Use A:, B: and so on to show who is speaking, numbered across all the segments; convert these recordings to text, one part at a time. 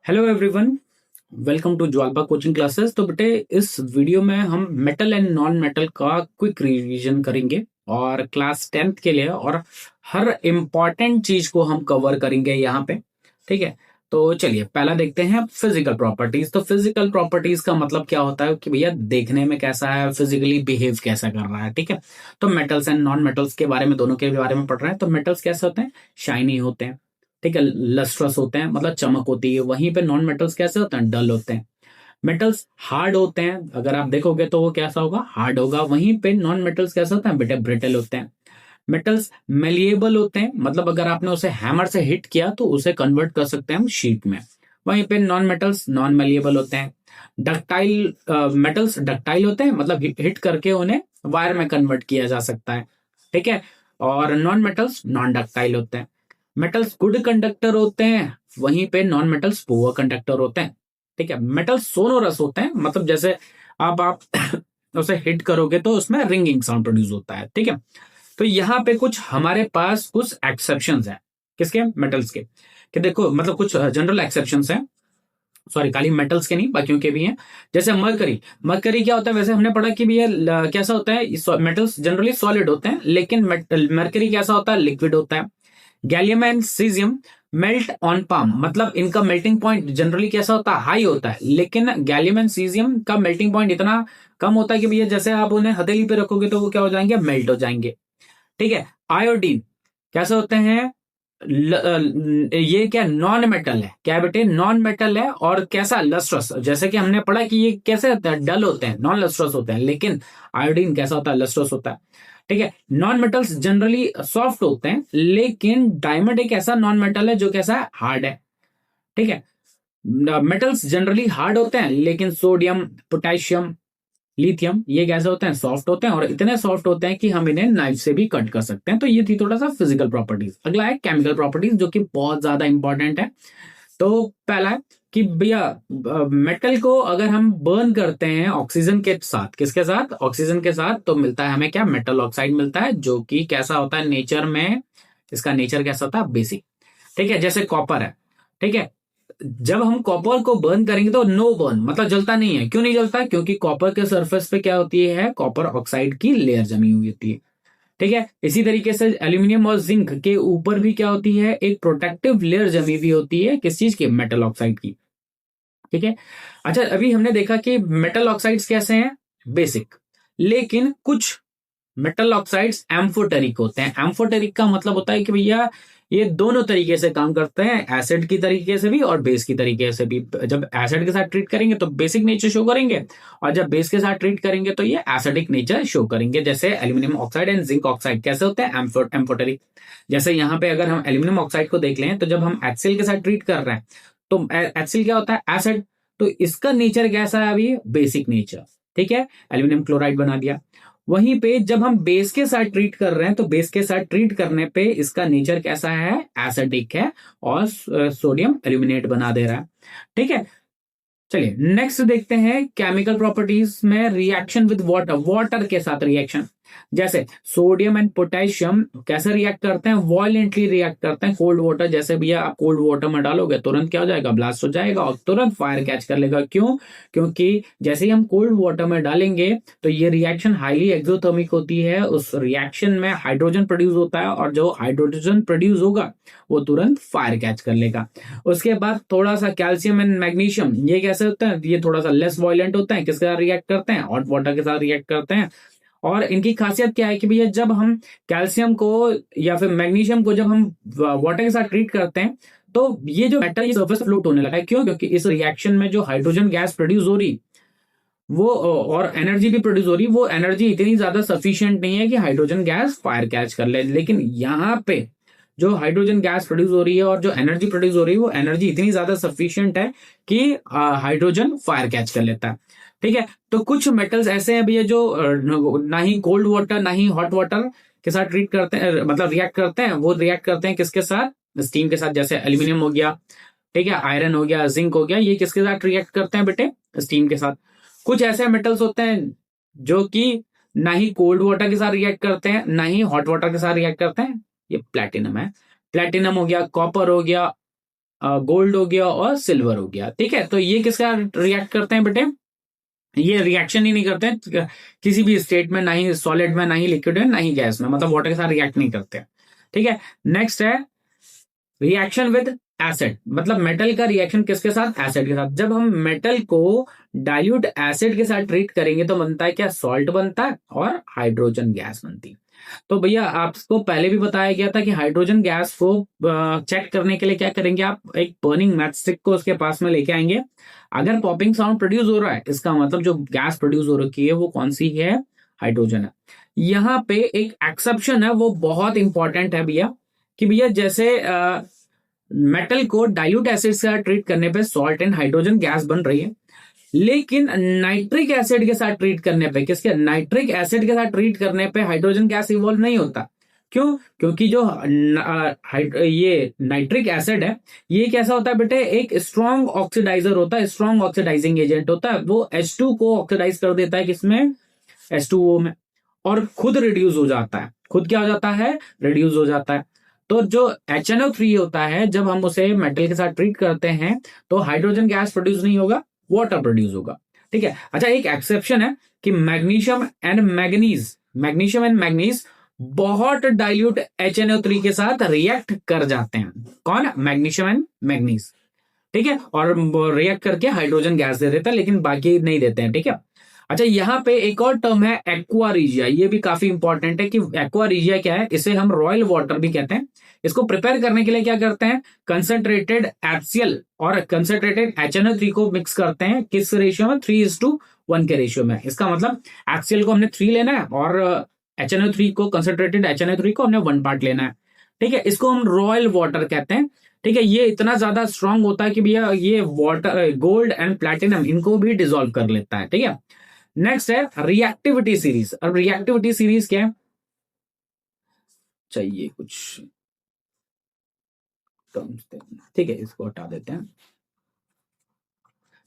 A: Hello everyone. Welcome to Jwalba coaching classes. तो बेटे इस वीडियो में हम मेटल एंड नॉन मेटल का क्विक रिवीजन करेंगे और क्लास 10th के लिए और हर इम्पॉर्टेंट चीज को हम कवर करेंगे यहाँ पे। ठीक है, तो चलिए पहला देखते हैं फिजिकल प्रॉपर्टीज। तो फिजिकल प्रॉपर्टीज का मतलब क्या होता है कि भैया देखने में कैसा है, फिजिकली बिहेव कैसा कर रहा है। ठीक है, तो मेटल्स एंड नॉन मेटल्स के बारे में, दोनों के बारे में पढ़ रहे हैं। तो मेटल्स कैसे होते हैं? शाइनी होते हैं। ठीक है, लस्ट्रस होते हैं, मतलब चमक होती है। वहीं पे नॉन मेटल्स कैसे होते हैं? डल होते हैं। मेटल्स हार्ड होते हैं, अगर आप देखोगे तो वो कैसा होगा? हार्ड होगा। वहीं पे नॉन मेटल्स कैसे होते हैं बेटे? ब्रिटल होते हैं। मेटल्स मेलिएबल होते हैं, मतलब अगर आपने उसे हैमर से हिट किया तो उसे कन्वर्ट कर सकते हैं हम शीट में। वहीं पे नॉन मेटल्स नॉन मेलिएबल होते हैं। डक्टाइल मेटल्स डक्टाइल होते हैं, मतलब हिट करके उन्हें वायर में कन्वर्ट किया जा सकता है। ठीक है, और नॉन मेटल्स नॉन डक्टाइल होते हैं। मेटल्स गुड कंडक्टर होते हैं, वहीं पे नॉन मेटल्स पुअर कंडक्टर होते हैं। ठीक है, मेटल्स सोनोरस होते हैं, मतलब जैसे आप उसे हिट करोगे तो उसमें रिंगिंग साउंड प्रोड्यूस होता है। ठीक है, तो यहाँ पे कुछ हमारे पास कुछ एक्सेप्शंस हैं। किसके? मेटल्स के। कि देखो मतलब कुछ जनरल एक्सेप्शंस हैं, सॉरी खाली मेटल्स के नहीं बाकियों के भी हैं। जैसे मरकरी। मरकरी क्या होता है? वैसे हमने पढ़ा कि भी ये कैसा होता है? मेटल्स जनरली सॉलिड होते हैं, लेकिन मरकरी कैसा होता है? लिक्विड होता है। Gallium and caesium melt on palm, मतलब इनका मेल्टिंग पॉइंट जनरली कैसा होता है? हाई होता है, लेकिन गैलियम एंड सीजियम का मेल्टिंग पॉइंट इतना कम होता है कि भैया जैसे आप उन्हें हथेली पे रखोगे तो वो क्या हो जाएंगे? मेल्ट हो जाएंगे। ठीक है, आयोडीन कैसे होते हैं? ये क्या नॉन मेटल है? क्या बेटे? नॉन मेटल है। और कैसा? लस्ट्रस। जैसे कि हमने पढ़ा कि ये कैसे होते हैं? डल होते हैं, नॉन लस्ट्रस होते हैं। लेकिन आयोडीन कैसा होता है? लस्ट्रस होता है। ठीक है, नॉन मेटल्स जनरली सॉफ्ट होते हैं, लेकिन डायमंड एक ऐसा नॉन मेटल है जो कैसा है? हार्ड है। ठीक है, मेटल्स जनरली हार्ड होते हैं, लेकिन सोडियम, पोटेशियम, लिथियम ये कैसे होते हैं? सॉफ्ट होते हैं, और इतने सॉफ्ट होते हैं कि हम इन्हें नाइफ से भी कट कर सकते हैं। तो ये थी थोड़ा सा फिजिकल प्रॉपर्टीज। अगला है केमिकल प्रॉपर्टीज, जो कि बहुत ज्यादा इंपॉर्टेंट है। तो पहला है कि भैया मेटल को अगर हम बर्न करते हैं ऑक्सीजन के साथ, किसके साथ? ऑक्सीजन के साथ, तो मिलता है हमें क्या? मेटल ऑक्साइड मिलता है, जो कि कैसा होता है नेचर में? इसका नेचर कैसा होता है? बेसिक। ठीक है, जैसे कॉपर है। ठीक है, जब हम कॉपर को बर्न करेंगे तो नो बर्न, मतलब जलता नहीं है। क्यों नहीं जलता? क्योंकि कॉपर के सरफेस पे क्या होती है? कॉपर ऑक्साइड की लेयर जमी हुई होती है। ठीक है, इसी तरीके से एल्यूमिनियम और जिंक के ऊपर भी क्या होती है? एक प्रोटेक्टिव लेयर जमी हुई होती है। किस चीज की? मेटल ऑक्साइड की। ठीक है, अच्छा अभी हमने देखा कि मेटल ऑक्साइड्स कैसे हैं? बेसिक। लेकिन कुछ मेटल ऑक्साइड्स एम्फोटेरिक होते हैं। एम्फोटेरिक का मतलब होता है कि भैया ये दोनों तरीके से काम करते हैं, एसिड की तरीके से भी और बेस की तरीके से भी। जब एसिड के साथ ट्रीट करेंगे तो बेसिक नेचर शो करेंगे, और जब बेस के साथ ट्रीट करेंगे तो ये एसिडिक नेचर शो करेंगे। जैसे aluminium oxide and zinc oxide कैसे होते हैं? एम्फोटेरिक। जैसे यहाँ पे अगर हम एल्यूमिनियम ऑक्साइड को देख लें, तो जब हम HCl के साथ ट्रीट कर रहे हैं तो HCl क्या होता है? एसिड। तो इसका नेचर कैसा है? अभी बेसिक नेचर। ठीक है, एल्यूमिनियम क्लोराइड बना दिया। वहीं पे जब हम बेस के साथ ट्रीट कर रहे हैं तो बेस के साथ ट्रीट करने पे इसका नेचर कैसा है? एसिडिक है, और सोडियम एल्यूमिनेट बना दे रहा है। ठीक है, चलिए नेक्स्ट देखते हैं केमिकल प्रॉपर्टीज में रिएक्शन विद वाटर। वाटर के साथ रिएक्शन, जैसे सोडियम एंड पोटेशियम कैसे रिएक्ट करते हैं? वॉयलेंटली रिएक्ट करते हैं कोल्ड वाटर। जैसे भैया आप कोल्ड वाटर में डालोगे तुरंत क्या हो जाएगा? ब्लास्ट हो जाएगा और तुरंत फायर कैच कर लेगा। क्यों? क्योंकि जैसे ही हम कोल्ड वाटर में डालेंगे तो ये रिएक्शन हाईली एक्सोथर्मिक होती है। उस रिएक्शन में हाइड्रोजन प्रोड्यूस होता है, और जो हाइड्रोजन प्रोड्यूस होगा वो तुरंत फायर कैच कर लेगा। उसके बाद थोड़ा सा कैल्शियम एंड मैग्नीशियम, ये कैसे होता है? ये थोड़ा सा लेस वॉयलेंट होता है। किसके साथ रिएक्ट करते हैं? हॉट वाटर के साथ रिएक्ट करते हैं। और इनकी खासियत क्या है कि भैया जब हम कैल्शियम को या फिर मैग्नीशियम को जब हम वाटर के साथ ट्रीट करते हैं तो ये जो मेटल ये सरफेस फ्लोट होने लगा है। क्यों? क्योंकि इस रिएक्शन में जो हाइड्रोजन गैस प्रोड्यूस हो रही वो, और एनर्जी भी प्रोड्यूस हो रही, वो एनर्जी इतनी ज्यादा सफिशिएंट नहीं है कि हाइड्रोजन गैस फायर कैच कर ले। लेकिन यहाँ पे जो हाइड्रोजन गैस प्रोड्यूस हो रही है और जो एनर्जी प्रोड्यूस हो रही है वो एनर्जी इतनी ज्यादा सफिशिएंट है कि हाइड्रोजन फायर कैच कर लेता है। ठीक है, तो कुछ मेटल्स ऐसे हैं भैया जो ना ही कोल्ड वाटर ना ही हॉट वाटर के साथ ट्रीट करते हैं, मतलब रिएक्ट करते हैं। वो रिएक्ट करते हैं किसके साथ? स्टीम के साथ। जैसे एल्यूमिनियम हो गया, ठीक है, आयरन हो गया, जिंक हो गया, ये किसके साथ रिएक्ट करते हैं बेटे? स्टीम के साथ। कुछ ऐसे मेटल्स होते हैं जो कि ना ही कोल्ड वाटर के साथ रिएक्ट करते हैं ना ही हॉट वाटर के साथ रिएक्ट करते हैं। ये प्लेटिनम है। प्लेटिनम हो गया, कॉपर हो गया, गोल्ड हो गया और सिल्वर हो गया। ठीक है, तो ये किसका रिएक्ट करते हैं बेटे? ये रिएक्शन ही नहीं करते हैं किसी भी स्टेट में, ना ही सॉलिड में, ना ही लिक्विड में, ना ही गैस में, मतलब वाटर के साथ रिएक्ट नहीं करते। ठीक है, नेक्स्ट है रिएक्शन विद एसिड। मतलब मेटल का रिएक्शन किसके साथ? एसिड के साथ। जब हम मेटल को डाइल्यूट एसिड के साथ ट्रीट करेंगे तो बनता है क्या? सॉल्ट बनता है और हाइड्रोजन गैस बनती है। तो भैया आपको पहले भी बताया गया था कि हाइड्रोजन गैस को चेक करने के लिए क्या करेंगे आप? एक बर्निंग मैचस्टिक को उसके पास में लेके आएंगे। अगर पॉपिंग साउंड प्रोड्यूस हो रहा है, इसका मतलब जो गैस प्रोड्यूस हो रखी है वो कौन सी है? हाइड्रोजन है। यहाँ पे एक एक्सेप्शन है, वो बहुत इंपॉर्टेंट है भैया, कि भैया जैसे मेटल को डाइल्यूट एसिड से ट्रीट करने पे सॉल्ट एंड हाइड्रोजन गैस बन रही है, लेकिन नाइट्रिक एसिड के साथ ट्रीट करने पे, किसके? नाइट्रिक एसिड के साथ ट्रीट करने पे हाइड्रोजन गैस इवॉल्व नहीं होता। क्यों? क्योंकि जो ये नाइट्रिक एसिड है, ये कैसा होता है बेटे? एक स्ट्रॉन्ग ऑक्सीडाइजर होता है, स्ट्रॉन्ग ऑक्सीडाइजिंग एजेंट होता है। वो H2 को ऑक्सीडाइज कर देता है, किसमें? H2O में, और खुद रिड्यूस हो जाता है। खुद क्या हो जाता है? रिड्यूस हो जाता है। तो जो HNO3 होता है, जब हम उसे मेटल के साथ ट्रीट करते हैं तो हाइड्रोजन गैस प्रोड्यूस नहीं होगा, वाटर प्रोड्यूस होगा। ठीक है, अच्छा एक एक्सेप्शन है कि मैग्नीशियम एंड मैग्नीज बहुत डाइल्यूट HNO3 के साथ रिएक्ट कर जाते हैं। कौन? Magnesium and manganese. ठीक है, और रिएक्ट करके हाइड्रोजन गैस दे देता है, लेकिन बाकी नहीं देते हैं। ठीक है, अच्छा यहाँ पे एक और टर्म है एक्वारीजिया, ये भी काफी इंपॉर्टेंट है कि एक्वारीजिया क्या है। इसे हम रॉयल वाटर भी कहते हैं। इसको प्रिपेयर करने के लिए क्या करते हैं? कंसंट्रेटेड HCl और कंसंट्रेटेड HNO3 को मिक्स करते हैं, किस रेशियो में? 3:1 के रेशियो में। इसका मतलब HCl को हमने 3 लेना है और HNO3 को, कंसंट्रेटेड HNO3 को हमने 1 पार्ट लेना है। ठीक है, इसको हम रॉयल वाटर कहते हैं। ठीक है, ये इतना ज्यादा स्ट्रांग होता है कि भैया ये वाटर, गोल्ड एंड प्लैटिनम, इनको भी डिसॉल्व कर लेता है। ठीक है, नेक्स्ट है रिएक्टिविटी सीरीज। अब रिएक्टिविटी सीरीज क्या है? चाहिए कुछ टर्म्स। ठीक है, इसको हटा देते हैं।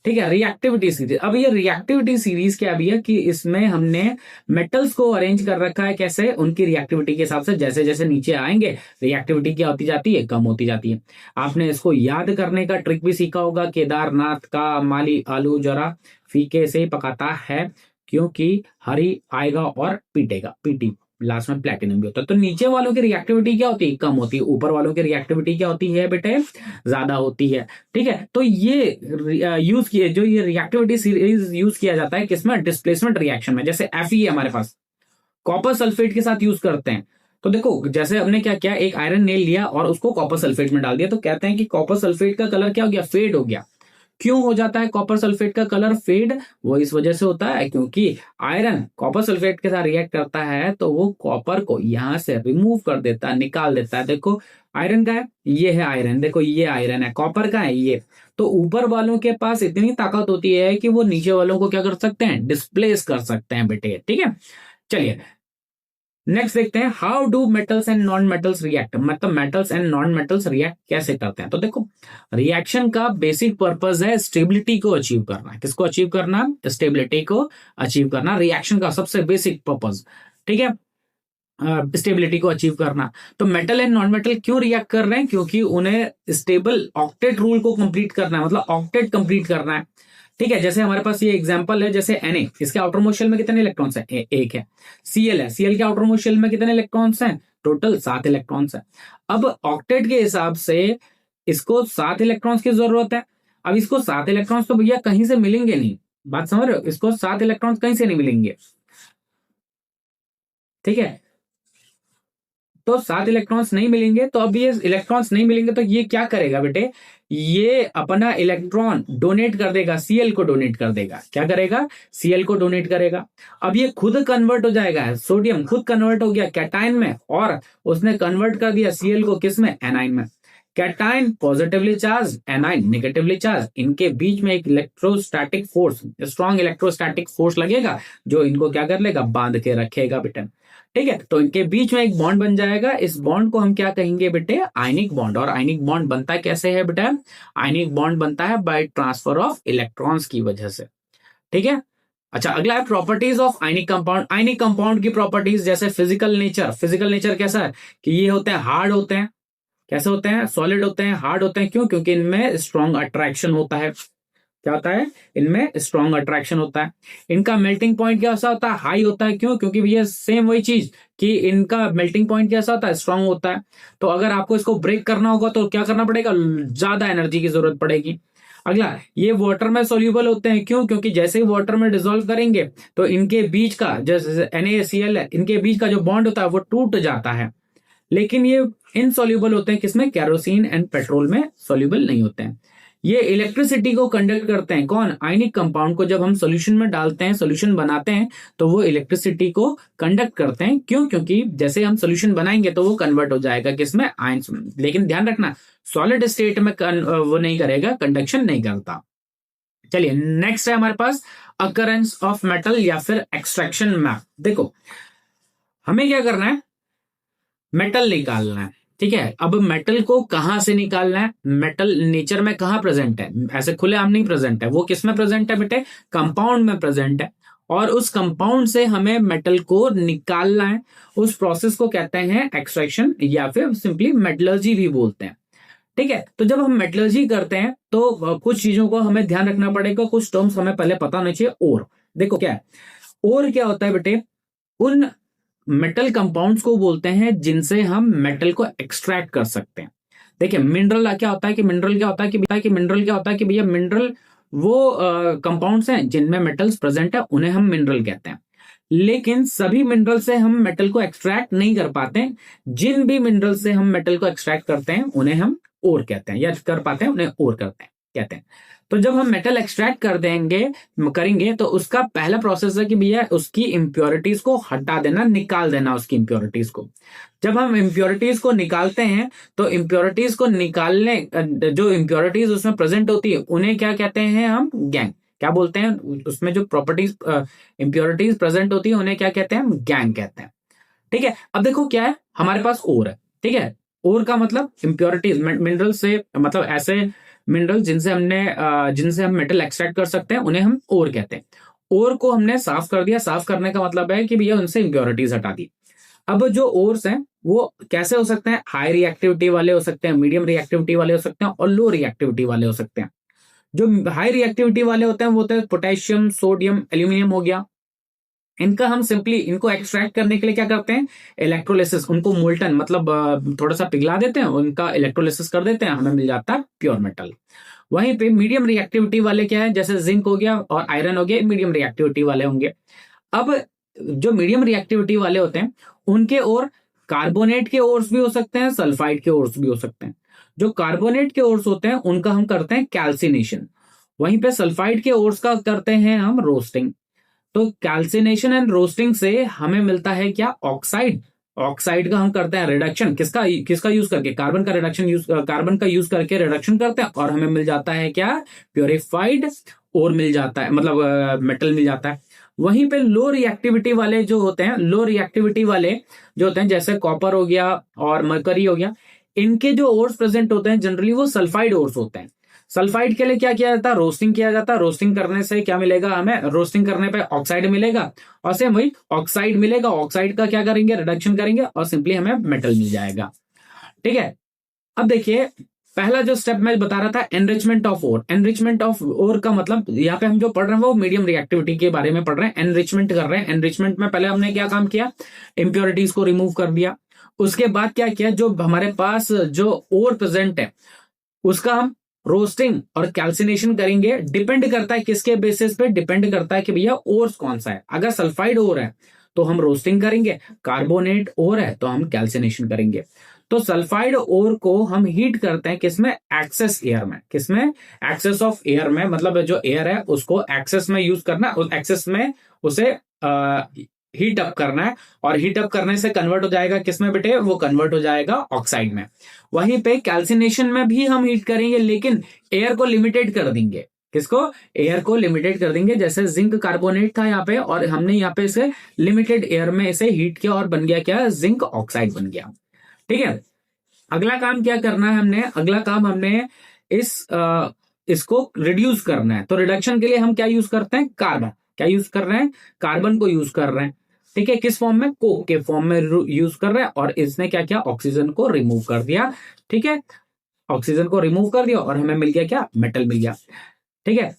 A: ठीक है, रिएक्टिविटी सीरीज। अब ये रिएक्टिविटी सीरीज क्या भी है कि इसमें हमने मेटल्स को अरेंज कर रखा है, कैसे? उनकी रिएक्टिविटी के हिसाब से। जैसे जैसे नीचे आएंगे रिएक्टिविटी क्या होती जाती है? कम होती जाती है। आपने इसको याद करने का ट्रिक भी सीखा होगा, केदारनाथ का माली आलू जरा फीके से पकाता है, क्योंकि हरी आएगा और पीटेगा, पीटी लास्ट में प्लेटिनम भी होता है। तो नीचे वालों की रिएक्टिविटी क्या होती है? कम होती है। ऊपर वालों की रिएक्टिविटी क्या होती है बेटे? ज्यादा होती है। ठीक है, तो ये यूज किए, जो ये रिएक्टिविटी सीरीज यूज किया जाता है किसमें? डिस्प्लेसमेंट रिएक्शन में। जैसे Fe हमारे पास कॉपर सल्फेट के साथ यूज करते हैं। तो देखो, जैसे हमने क्या किया, एक आयरन नेल लिया और उसको कॉपर सल्फेट में डाल दिया, तो कहते हैं कि कॉपर सल्फेट का कलर क्या हो गया? फेड हो गया। क्यों हो जाता है कॉपर सल्फेट का कलर फेड? वो इस वजह से होता है क्योंकि आयरन कॉपर सल्फेट के साथ रिएक्ट करता है तो वो कॉपर को यहां से रिमूव कर देता है, निकाल देता है। देखो आयरन का है, ये है आयरन, देखो ये आयरन है। कॉपर का है ये। तो ऊपर वालों के पास इतनी ताकत होती है कि वो नीचे वालों को क्या कर सकते हैं? डिस्प्लेस कर सकते हैं बेटे। ठीक है, चलिए नेक्स्ट देखते हैं, how do metals and non metals react. मतलब metals and non metals react कैसे करते हैं? तो देखो, रिएक्शन का बेसिक पर्पस है स्टेबिलिटी को अचीव करना। किसको अचीव करना? स्टेबिलिटी को अचीव करना, रिएक्शन का सबसे बेसिक पर्पस। ठीक है, स्टेबिलिटी को अचीव करना। तो मेटल एंड नॉन मेटल क्यों रिएक्ट कर रहे हैं? क्योंकि उन्हें स्टेबल ऑक्टेट रूल को कंप्लीट करना है, मतलब ऑक्टेट कंप्लीट करना है। ठीक है, जैसे हमारे पास ये एग्जांपल है, जैसे Na, इसके आउटर मोस्ट शेल में कितने इलेक्ट्रॉन्स हैं? एक है। Cl है, Cl के आउटर मोस्ट शेल में कितने इलेक्ट्रॉन्स हैं? टोटल 7 इलेक्ट्रॉन्स हैं। अब ऑक्टेट के हिसाब से इसको 7 इलेक्ट्रॉन्स की जरूरत है। अब इसको 7 इलेक्ट्रॉन्स तो भैया कहीं से मिलेंगे नहीं, बात समझ रहे हो? इसको 7 इलेक्ट्रॉन्स कहीं से नहीं मिलेंगे। ठीक है, तो 7 इलेक्ट्रॉन्स नहीं मिलेंगे, तो अब ये इलेक्ट्रॉन्स नहीं मिलेंगे तो ये क्या करेगा बेटे? ये अपना इलेक्ट्रॉन डोनेट कर देगा, Cl को डोनेट कर देगा। क्या करेगा? Cl को डोनेट करेगा। अब ये खुद कन्वर्ट हो जाएगा, सोडियम खुद कन्वर्ट हो गया कैटायन में, और उसने कन्वर्ट कर दिया Cl को किस में? एनाइन में। Cation positively charge, A9 negatively charge, इनके बीच में एक electrostatic force, strong electrostatic force लगेगा, जो इनको क्या कर लेगा? बांध के रखेगा बेटे। ठीक है, तो इनके बीच में एक बॉन्ड बन जाएगा। इस बॉन्ड को हम क्या कहेंगे बेटे? Ionic bond. और आयनिक बॉन्ड बनता है कैसे है बेटा? आयनिक बॉन्ड बनता है बाय ट्रांसफर ऑफ इलेक्ट्रॉन्स की वजह से। ठीक है, अच्छा अगला है properties of ionic compound. Ionic compound की प्रॉपर्टीज, जैसे फिजिकल नेचर। फिजिकल नेचर कैसा है कि ये होते हैं हार्ड होते हैं, कैसे होते हैं? सॉलिड होते हैं, हार्ड होते हैं। क्यों? क्योंकि इनमें स्ट्रॉन्ग अट्रैक्शन होता है। क्या होता है? इनमें स्ट्रॉन्ग अट्रैक्शन होता है। इनका मेल्टिंग पॉइंट कैसा होता है? हाई होता है। क्यों? क्योंकि भैया सेम वही चीज कि इनका मेल्टिंग पॉइंट कैसा होता है? स्ट्रॉन्ग होता है। तो अगर आपको इसको ब्रेक करना होगा तो क्या करना पड़ेगा? ज्यादा एनर्जी की जरूरत पड़ेगी। अगला, ये वाटर में सोल्यूबल होते हैं। क्यों? क्योंकि जैसे ही वाटर में डिसॉल्व करेंगे तो इनके बीच का जैसे NaCl है, इनके बीच का जो बॉन्ड होता है वो टूट जाता है। लेकिन ये इनसॉल्यूबल होते हैं किसमें? केरोसिन एंड पेट्रोल में सॉल्यूबल नहीं होते हैं। ये इलेक्ट्रिसिटी को कंडक्ट करते हैं। कौन? आयनिक कंपाउंड को जब हम सॉल्यूशन में डालते हैं, सॉल्यूशन बनाते हैं, तो वो इलेक्ट्रिसिटी को कंडक्ट करते हैं। क्यों? क्योंकि जैसे हम सॉल्यूशन बनाएंगे तो वो कन्वर्ट हो जाएगा किसमें? आयंस में। लेकिन ध्यान रखना, सॉलिड स्टेट में वो नहीं करेगा, कंडक्शन नहीं करता। चलिए नेक्स्ट है हमारे पास अकरेंस ऑफ मेटल या फिर एक्सट्रैक्शन मैप। देखो हमें क्या करना है? मेटल निकालना है। ठीक है, अब मेटल को कहां से निकालना है? मेटल नेचर में कहां प्रेजेंट है? ऐसे खुलेआम नहीं प्रेजेंट है। वो किस में प्रेजेंट है बेटे? कंपाउंड में प्रेजेंट है। और उस कंपाउंड से हमें मेटल को निकालना है। उस प्रोसेस को कहते हैं एक्सट्रैक्शन या फिर सिंपली मेटलर्जी भी बोलते हैं। ठीक है, तो जब हम मेटलर्जी करते हैं तो कुछ चीजों को हमें ध्यान रखना पड़ेगा, कुछ टर्म्स हमें पहले पता होना चाहिए। और देखो क्या है, और क्या होता है बेटे? उन मेटल कंपाउंड्स को बोलते हैं जिनसे हम मेटल को एक्सट्रैक्ट कर सकते हैं। देखिए मिनरल क्या होता है कि मिनरल क्या होता है कि मिनरल क्या होता है कि भैया मिनरल वो कंपाउंड्स हैं जिनमें मेटल्स प्रेजेंट है, उन्हें हम मिनरल कहते हैं। लेकिन सभी मिनरल से हम मेटल को एक्सट्रैक्ट नहीं कर पाते। जिन भी मिनरल से हम मेटल को एक्सट्रैक्ट करते हैं उन्हें हम ओर कहते हैं, या कर पाते हैं उन्हें ओर करते हैं कहते हैं। तो जब हम मेटल एक्सट्रैक्ट करेंगे तो उसका पहला प्रोसेस है कि भैया उसकी इंप्योरिटीज को हटा देना, निकाल देना उसकी इंप्योरिटीज को। जब हम इंप्योरिटीज को निकालते हैं तो इंप्योरिटीज को निकालने, जो इंप्योरिटीज उसमें प्रेजेंट होती है उन्हें क्या कहते हैं? हम गैंग। क्या बोलते हैं? उसमें जो प्रॉपर्टीज इंप्योरिटीज प्रेजेंट होती है उन्हें क्या कहते हैं? हम गैंग कहते हैं। ठीक है, अब देखो क्या है, हमारे पास ओर है। ठीक है, ओर का मतलब इंप्योरिटीज मिनरल से, मतलब ऐसे मिनरल जिनसे हम मेटल एक्सट्रैक्ट कर सकते हैं उन्हें हम ओर कहते हैं। ओर को हमने साफ कर दिया। साफ करने का मतलब है कि भैया उनसे इंप्योरिटीज हटा दी। अब जो ओर्स हैं वो कैसे हो सकते हैं? हाई रिएक्टिविटी वाले हो सकते हैं, मीडियम रिएक्टिविटी वाले हो सकते हैं और लो रिएक्टिविटी वाले हो सकते हैं। जो हाई रिएक्टिविटी वाले होते हैं वो होते हैं पोटेशियम, सोडियम, एल्यूमिनियम हो गया। इनका हम सिंपली इनको एक्सट्रैक्ट करने के लिए क्या करते हैं? इलेक्ट्रोलिसिस, उनको मोल्टन मतलब थोड़ा सा पिघला देते हैं, उनका इलेक्ट्रोलिसिस कर देते हैं, हमें मिल जाता है प्योर मेटल। वहीं पे मीडियम रिएक्टिविटी वाले क्या है? जैसे जिंक हो गया और आयरन हो गया, मीडियम रिएक्टिविटी वाले होंगे। अब जो मीडियम रिएक्टिविटी वाले होते हैं उनके और कार्बोनेट के ओर्स भी हो सकते हैं, सल्फाइड के ओर्स भी हो सकते हैं। जो कार्बोनेट के ओर्स होते हैं उनका हम करते हैं कैल्सिनेशन। वहीं पे सल्फाइड के ओर्स का करते हैं हम रोस्टिंग। तो कैल्सिनेशन एंड रोस्टिंग से हमें मिलता है क्या? ऑक्साइड। ऑक्साइड का हम करते हैं रिडक्शन, किसका किसका यूज करके? कार्बन का कार्बन का यूज करके रिडक्शन करते हैं और हमें मिल जाता है क्या? प्योरिफाइड और मिल जाता है, मतलब मेटल मिल जाता है। वहीं पे लो रिएक्टिविटी वाले जो होते हैं, लो रिएक्टिविटी वाले जो होते हैं जैसे कॉपर हो गया और मरकरी हो गया, इनके जो ओर्स प्रेजेंट होते हैं जनरली वो सल्फाइड ओर्स होते हैं। सल्फाइड के लिए क्या किया जाता है? रोस्टिंग किया जाता है। रोस्टिंग करने से क्या मिलेगा हमें? रोस्टिंग करने पे ऑक्साइड मिलेगा और सेम वही ऑक्साइड मिलेगा। ऑक्साइड का क्या करेंगे? रिडक्शन करेंगे और सिंपली हमें मेटल मिल जाएगा। ठीक है, अब देखिए पहला जो स्टेप मैं बता रहा था, enrichment of ore. Enrichment of ore का मतलब यहाँ पे हम जो पढ़ रहे हैं वो मीडियम रिएक्टिविटी के बारे में पढ़ रहे हैं, एनरिचमेंट कर रहे हैं। एनरिचमेंट में पहले हमने क्या काम किया? इंप्योरिटीज को रिमूव कर दिया। उसके बाद क्या किया? जो हमारे पास जो ओर प्रेजेंट है उसका हम रोस्टिंग और कैल्सिनेशन करेंगे। डिपेंड करता है किसके बेसिस पे? डिपेंड करता है कि भैया ओर्स कौन सा है। अगर सल्फाइड ओर है तो हम रोस्टिंग करेंगे, कार्बोनेट ओर है तो हम कैल्सिनेशन करेंगे। तो सल्फाइड ओर को हम हीट करते हैं किसमें? एक्सेस एयर में। किसमें? एक्सेस ऑफ एयर में, मतलब जो एयर है उसको एक्सेस में यूज करना, उस एक्सेस में उसे हीट अप करना है और हीट अप करने से कन्वर्ट हो जाएगा किसमें बेटे? वो कन्वर्ट हो जाएगा ऑक्साइड में। वहीं पे कैल्सिनेशन में भी हम हीट करेंगे लेकिन एयर को लिमिटेड कर देंगे। किसको? एयर को लिमिटेड कर देंगे। जैसे जिंक कार्बोनेट था यहाँ पे और हमने यहाँ पे इसे लिमिटेड एयर में इसे हीट किया और बन गया क्या? जिंक ऑक्साइड बन गया। ठीक है, अगला काम क्या करना है हमने? अगला काम हमने इसको रिड्यूस करना है। तो रिडक्शन के लिए हम क्या यूज करते हैं? कार्बन। क्या यूज कर रहे हैं? कार्बन को यूज कर रहे हैं। ठीक है, किस फॉर्म में, कोक के फॉर्म में यूज कर रहे हैं, और इसने क्या किया, ऑक्सीजन को रिमूव कर दिया। ठीक है, ऑक्सीजन को रिमूव कर दिया और हमें मिल गया क्या, मेटल मिल गया। ठीक है,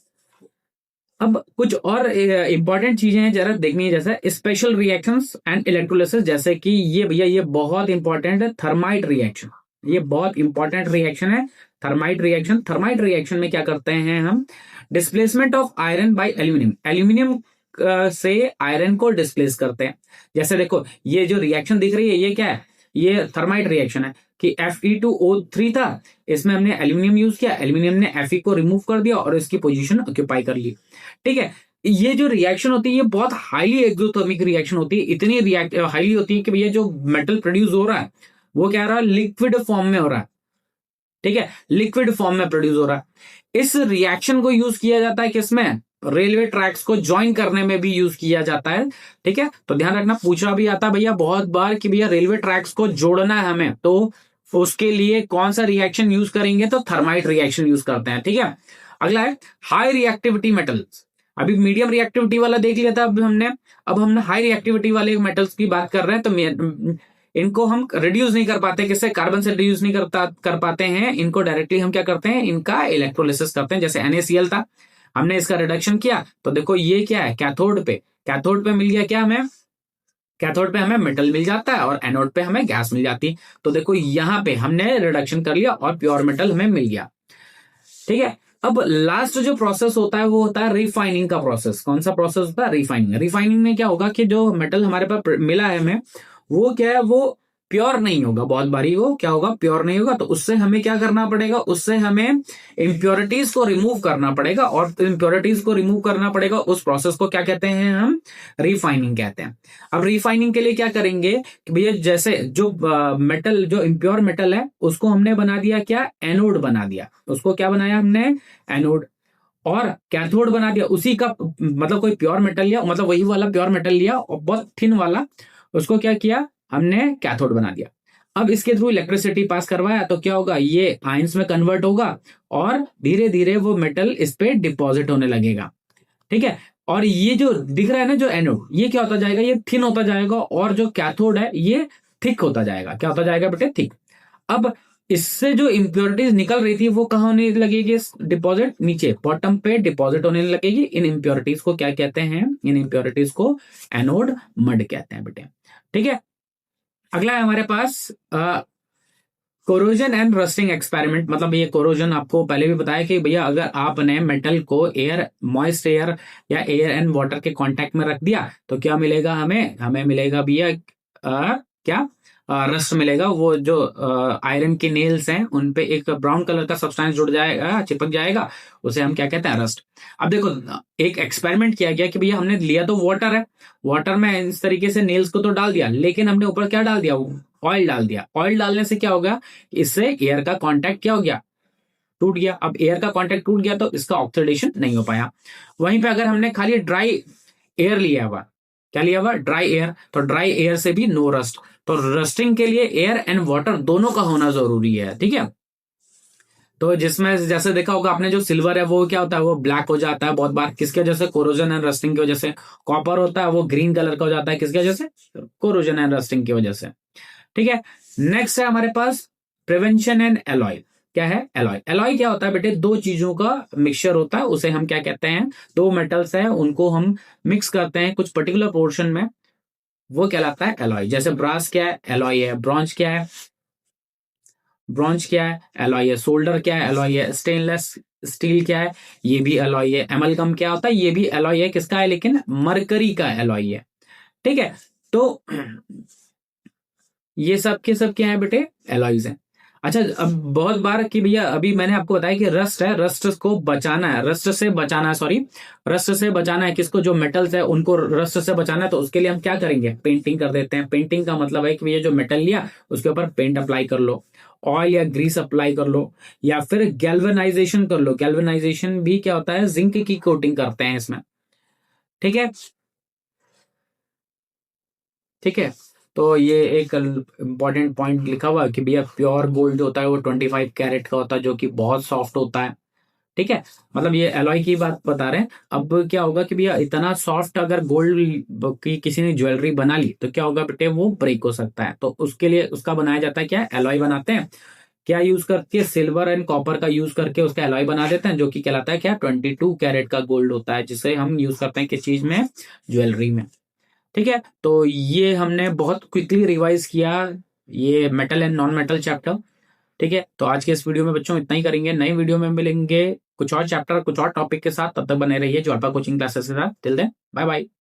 A: अब कुछ और इंपॉर्टेंट चीजें हैं जरा देखनी है, जैसे स्पेशल रिएक्शंस एंड इलेक्ट्रोलिसिस, जैसे कि ये भैया ये बहुत इंपॉर्टेंट है, थर्माइट रिएक्शन, ये बहुत इंपॉर्टेंट रिएक्शन है, थर्माइट रिएक्शन। थर्माइट रिएक्शन में क्या करते हैं हम, displacement of iron by aluminium, aluminium से आयरन को डिस्प्लेस करते हैं। जैसे देखो ये जो रिएक्शन दिख रही है ये क्या है, ये थर्माइट रिएक्शन है कि Fe2O3 था, इसमें हमने एल्यूमिनियम यूज किया, एल्यूमिनियम ने Fe को रिमूव कर दिया और इसकी पोजीशन ऑक्यूपाई कर ली। ठीक है, ये जो रिएक्शन होती है ये बहुत हाईली एक्सोथर्मिक रिएक्शन होती है, इतनी हाईली होती है कि भैया जो मेटल प्रोड्यूस हो रहा है वो क्या रहा है, लिक्विड फॉर्म में हो रहा है। ठीक है, लिक्विड फॉर्म में प्रोड्यूस हो रहा है। इस रिएक्शन को यूज किया जाता है किसमें, रेलवे ट्रैक्स को ज्वाइन करने में भी यूज किया जाता है। ठीक है, तो ध्यान रखना, पूछा भी आता है भैया बहुत बार कि भैया रेलवे ट्रैक्स को जोड़ना है हमें, तो उसके लिए कौन सा रिएक्शन यूज करेंगे, तो थर्माइट रिएक्शन यूज करते हैं। ठीक है, अगला है हाई रिएक्टिविटी मेटल्स। अभी मीडियम रिएक्टिविटी वाला देख लिया था अब हमने हाई रिएक्टिविटी वाले मेटल्स की बात कर रहे हैं। तो इनको हम रिड्यूस नहीं कर पाते, किससे, कार्बन से रिड्यूस नहीं कर पाते हैं इनको, डायरेक्टली हम क्या करते हैं, इनका इलेक्ट्रोलिसिस करते हैं। जैसे NaCl था, हमने इसका रिडक्शन किया तो देखो ये क्या है, कैथोड पे मिल गया क्या हमें, कैथोड पे हमें मेटल मिल जाता है और एनोड पे हमें गैस मिल जाती है। तो देखो यहां पे हमने रिडक्शन कर लिया और प्योर मेटल हमें मिल गया। ठीक है, अब लास्ट जो प्रोसेस होता है वो होता है रिफाइनिंग का प्रोसेस। कौन सा प्रोसेस होता है, रिफाइनिंग। रिफाइनिंग में क्या होगा कि जो मेटल हमारे पास मिला है हमें, वो क्या है, वो प्योर नहीं होगा, बहुत बारी वो क्या होगा, प्योर नहीं होगा। तो उससे हमें क्या करना पड़ेगा, उससे हमें इम्प्योरिटीज को रिमूव करना पड़ेगा, और इम्प्योरिटीज को रिमूव करना पड़ेगा, उस प्रोसेस को क्या कहते हैं हम, रिफाइनिंग कहते हैं। अब रिफाइनिंग के लिए क्या करेंगे कि भैया जैसे जो मेटल, जो इम्प्योर मेटल है उसको हमने बना दिया क्या, एनोड बना दिया, उसको क्या बनाया हमने, एनोड। और कैथोड बना दिया उसी का, मतलब कोई प्योर मेटल लिया, मतलब वही वाला प्योर मेटल लिया और बहुत थिन वाला, उसको क्या किया हमने, कैथोड बना दिया। अब इसके थ्रू इलेक्ट्रिसिटी पास करवाया तो क्या होगा, ये आयंस में कन्वर्ट होगा और धीरे धीरे वो मेटल इस पे डिपॉजिट होने लगेगा। ठीक है, और ये जो दिख रहा है ना, जो एनोड, ये क्या होता जाएगा, ये थिन होता जाएगा, और जो कैथोड है ये थिक होता जाएगा। क्या होता जाएगा बेटे, थिक। अब इससे जो इम्प्योरिटीज निकल रही थी वो कहाँ होने लगेगी, डिपॉजिट नीचे बॉटम पे डिपॉजिट होने लगेगी। इन इम्प्योरिटीज को क्या कहते हैं, इन इम्प्योरिटीज को एनोड मड कहते हैं बेटे। ठीक है, अगला है हमारे पास कोरोजन एंड रस्टिंग एक्सपेरिमेंट। मतलब ये कोरोजन आपको पहले भी बताया कि भैया अगर आपने मेटल को एयर, मॉइस्ट एयर या एयर एंड वाटर के कांटेक्ट में रख दिया तो क्या मिलेगा हमें मिलेगा भैया क्या, रस्ट मिलेगा। वो जो आयरन के नेल्स हैं उन पे एक ब्राउन कलर का सब्सटेंस जुड़ जाएगा, चिपक जाएगा, उसे हम क्या कहते हैं, रस्ट। अब देखो एक एक्सपेरिमेंट किया गया कि भैया हमने लिया तो वाटर है, वाटर में इस तरीके से नेल्स को तो डाल दिया, लेकिन हमने ऊपर क्या डाल दिया, ऑयल डाल दिया। ऑयल डालने से क्या होगा, इससे एयर का कांटेक्ट क्या हो गया, टूट गया। अब एयर का कांटेक्ट टूट गया तो इसका ऑक्सीडेशन नहीं हो पाया। वहीं पे अगर हमने खाली ड्राई एयर लिया हुआ, क्या लिया हुआ, ड्राई एयर, तो ड्राई एयर से भी नो रस्ट। तो रस्टिंग के लिए एयर एंड वाटर दोनों का होना जरूरी है। ठीक है, तो जिसमें जैसे देखा होगा आपने, जो सिल्वर है वो क्या होता है, वो ब्लैक हो जाता है बहुत बार, किसके वजह से, कोरोजन एंड रस्टिंग की वजह से। कॉपर होता है वो ग्रीन कलर का हो जाता है, किसकी वजह से, कोरोजन एंड रस्टिंग की वजह से। ठीक है, नेक्स्ट है हमारे पास प्रिवेंशन एंड एलॉय। क्या है एलॉय, एलॉय क्या होता है बेटे, दो चीजों का मिक्सचर होता है, उसे हम क्या कहते हैं, दो मेटल्स हैं उनको हम मिक्स करते हैं कुछ पर्टिकुलर पोर्शन में, वो कहलाता है एलॉय। जैसे ब्रास क्या है, एलॉय है। ब्रॉन्ज क्या है, ब्रॉन्ज क्या है, एलॉय है। सोल्डर क्या है, एलॉय है। स्टेनलेस स्टील क्या है, ये भी एलॉय है। एमलगम क्या होता है, ये भी एलॉय है, किसका है, लेकिन मरकरी का एलॉय है। ठीक है, तो ये सब के सब क्या है बेटे, एलॉयज हैं। अच्छा, अब बहुत बार कि भैया अभी मैंने आपको बताया कि रस्ट है, रस्ट को बचाना है, रस्ट से बचाना है, सॉरी, रस्ट से बचाना है किसको, जो मेटल्स है उनको रस्ट से बचाना है। तो उसके लिए हम क्या करेंगे, पेंटिंग कर देते हैं। पेंटिंग का मतलब है कि भैया जो मेटल लिया उसके ऊपर पेंट अप्लाई कर लो, ऑयल या ग्रीस अप्लाई कर लो, या फिर गैल्वेनाइजेशन कर लो। गैल्वेनाइजेशन भी क्या होता है, जिंक की कोटिंग करते हैं इसमें। ठीक है, ठीक है, तो ये एक इंपॉर्टेंट पॉइंट लिखा हुआ है कि भैया प्योर गोल्ड जो होता है वो 25 कैरेट का होता है, जो कि बहुत सॉफ्ट होता है। ठीक है, मतलब ये एलॉय की बात बता रहे हैं। अब क्या होगा कि भैया इतना सॉफ्ट अगर गोल्ड की किसी ने ज्वेलरी बना ली तो क्या होगा बेटे, वो ब्रेक हो सकता है। तो उसके लिए उसका बनाया जाता है क्या, एलॉय बनाते हैं। क्या यूज करती है, सिल्वर एंड कॉपर का यूज करके उसका एलॉय बना देते हैं, जो कि कहलाता है क्या, 22 कैरेट का गोल्ड होता है, जिसे हम यूज करते हैं किस चीज में, ज्वेलरी में। ठीक है, तो ये हमने बहुत क्विकली रिवाइज किया ये metal and non metal chapter. ठीक है, तो आज के इस वीडियो में बच्चों इतना ही करेंगे। नई वीडियो में मिलेंगे कुछ और चैप्टर कुछ और टॉपिक के साथ। तब तक बने रहिए ज्वाल्पा कोचिंग क्लासेस के साथ। Till then bye bye.